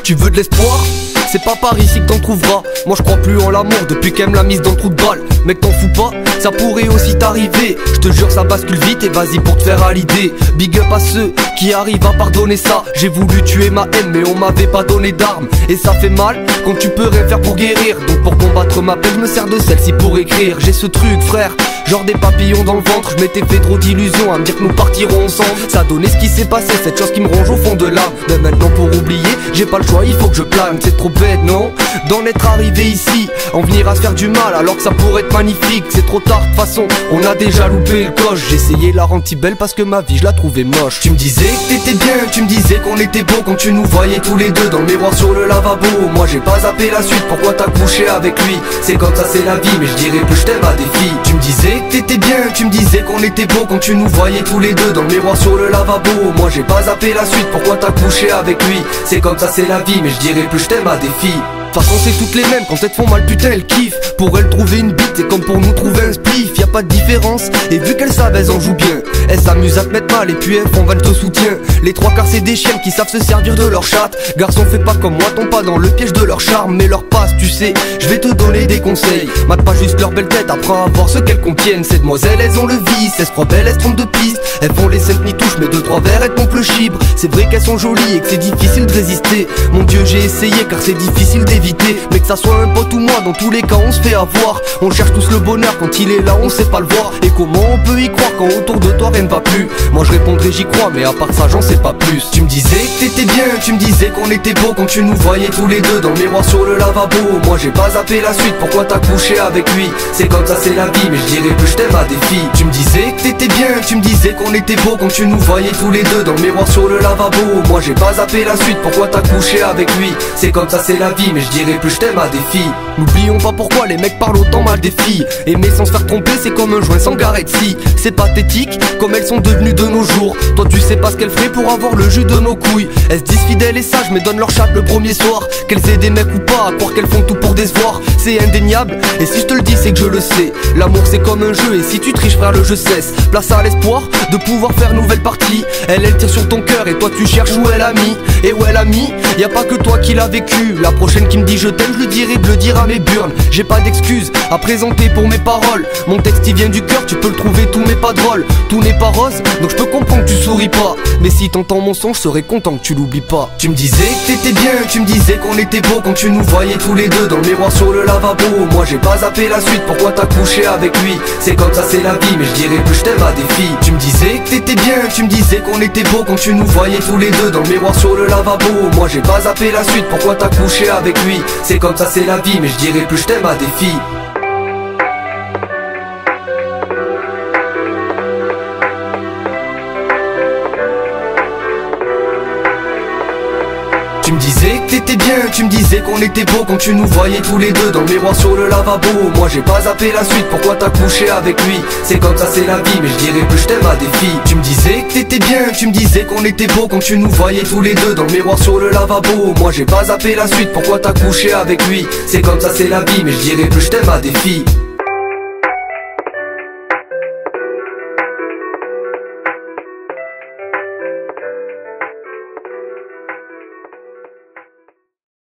Tu veux de l'espoir? C'est pas par ici que t'en trouveras. Moi je crois plus en l'amour depuis qu'elle me l'a mise dans le trou de balle. Mec t'en fous pas, ça pourrait aussi t'arriver. Je te jure ça bascule vite et vas-y pour te faire à l'idée. Big up à ceux qui arrivent à pardonner ça. J'ai voulu tuer ma haine mais on m'avait pas donné d'armes. Et ça fait mal quand tu peux rien faire pour guérir. Donc pour combattre ma peine je me sers de celle-ci pour écrire. J'ai ce truc frère, genre des papillons dans le ventre. Je m'étais fait trop d'illusions à me dire que nous partirons ensemble. Ça donnait ce qui s'est passé, cette chose qui me ronge au fond de l'âme. Mais maintenant pour oublier, j'ai pas le choix, il faut que je plane. C'est trop bête non, d'en être arrivé ici, en venir à se faire du mal alors que ça pourrait être magnifique. C'est trop tard de toute façon, on a déjà loupé le coche. J'ai essayé la rendre si belle parce que ma vie je la trouvais moche. Tu me disais que t'étais bien, tu me disais qu'on était beau quand tu nous voyais tous les deux dans le miroir sur le lavabo. Moi j'ai pas zappé la suite, pourquoi t'as couché avec lui? C'est comme ça c'est la vie, mais je dirais plus je t'aime à des filles. Tu me disais que t'étais bien, tu me disais qu'on était beau quand tu nous voyais tous les deux dans le miroir sur le lavabo. Moi j'ai pas zappé la suite, pourquoi t'as couché avec lui? C'est comme ça c'est la vie, mais je dirais plus je t'aime à des filles. De toute façon c'est toutes les mêmes, quand elles te font mal putain elles kiffent. Pour elles trouver une bite c'est comme pour nous trouver un spliff. Y'a pas de différence, et vu qu'elles savent elles en jouent bien. Elles s'amusent à te mettre mal et puis elles font van te soutien. Les trois quarts c'est des chiennes qui savent se servir de leur chatte. Garçon fais pas comme moi, tombe pas dans le piège de leur charme. Mais leur passe tu sais, je vais te donner des conseils. Mate pas juste leur belle tête, apprends à voir ce qu'elles contiennent. Ces demoiselles elles ont le vice, elles se croient belles, elles se trompent de piste. Elles font les scènes ni touches mais deux trois verres elles pompent le chibre. C'est vrai qu'elles sont jolies et que c'est difficile de résister. Mon dieu j'ai essayé car c'est difficile d'éviter. Mais que ça soit un pote ou moi, dans tous les cas on se fait avoir. On cherche tous le bonheur, quand il est là on sait pas le voir. Et comment on peut y croire quand autour de toi rien ne va plus? Moi je répondrais j'y crois mais à part ça j'en sais pas plus. Tu me disais que t'étais bien, tu me disais qu'on était beau quand tu nous voyais tous les deux dans le miroir sur le lavabo. Moi j'ai pas zappé la suite, pourquoi t'as couché avec lui? C'est comme ça c'est la vie, mais je dirais plus je t'aime à des filles. Tu me disais que t'étais bien, tu me disais qu'on était beau quand tu nous voyais tous les deux dans le miroir sur le lavabo. Moi j'ai pas zappé la suite, pourquoi t'as couché avec lui? C'est comme ça c'est la vie, mais je dirais plus je t'aime à des filles. N'oublions pas pourquoi les mecs parlent autant mal des filles. Aimer sans se faire tromper c'est comme un joint sans si. C'est pathétique comme elles sont devenues de nos jours. Toi tu sais pas ce qu'elles feraient pour avoir le jus de nos couilles. Elles se disent fidèles et sages mais donnent leur chatte le premier soir. Qu'elles aient des mecs ou pas, à croire qu'elles font tout pour décevoir. C'est indéniable et si je te le dis c'est que je le sais. L'amour c'est comme un jeu et si tu triches frère le jeu cesse. Place à l'espoir de pouvoir faire nouvelle partie. Elle tire sur ton cœur et toi tu cherches où elle a mis. Et où elle a mis, y a pas que toi qui l'a vécu. La prochaine qui me dit je t'aime je le dirai de le dire à mes burnes. J'ai pas d'excuses à présenter pour mes paroles. Mon texte il vient du cœur, tu peux le trouver, tout n'est pas drôle. Tout n'est pas rose, donc je peux comprendre que tu souris pas. Mais si t'entends mon son, je serais content que tu l'oublies pas. Tu me disais que t'étais bien, tu me disais qu'on était beau quand tu nous voyais tous les deux dans le miroir sur le lavabo. Moi j'ai pas zappé la suite, pourquoi t'as couché avec lui? C'est comme ça c'est la vie, mais je dirais plus je t'aime à des filles. Tu me disais que t'étais bien, tu me disais qu'on était beau quand tu nous voyais tous les deux dans le miroir sur le lavabo. Moi j'ai pas zappé la suite, pourquoi t'as couché avec lui? C'est comme ça c'est la vie, mais je dirais plus je t'aime à des filles. Tu me disais que t'étais bien, tu me disais qu'on était beau quand tu nous voyais tous les deux dans le miroir sur le lavabo. Moi j'ai pas zappé la suite, pourquoi t'as couché avec lui? C'est comme ça c'est la vie, mais je dirais plus je t'aime à des filles. Tu me disais que t'étais bien, tu me disais qu'on était beau quand tu nous voyais tous les deux dans le miroir sur le lavabo. Moi j'ai pas zappé la suite, pourquoi t'as couché avec lui? C'est comme ça c'est la vie, mais je dirais plus je t'aime à des filles.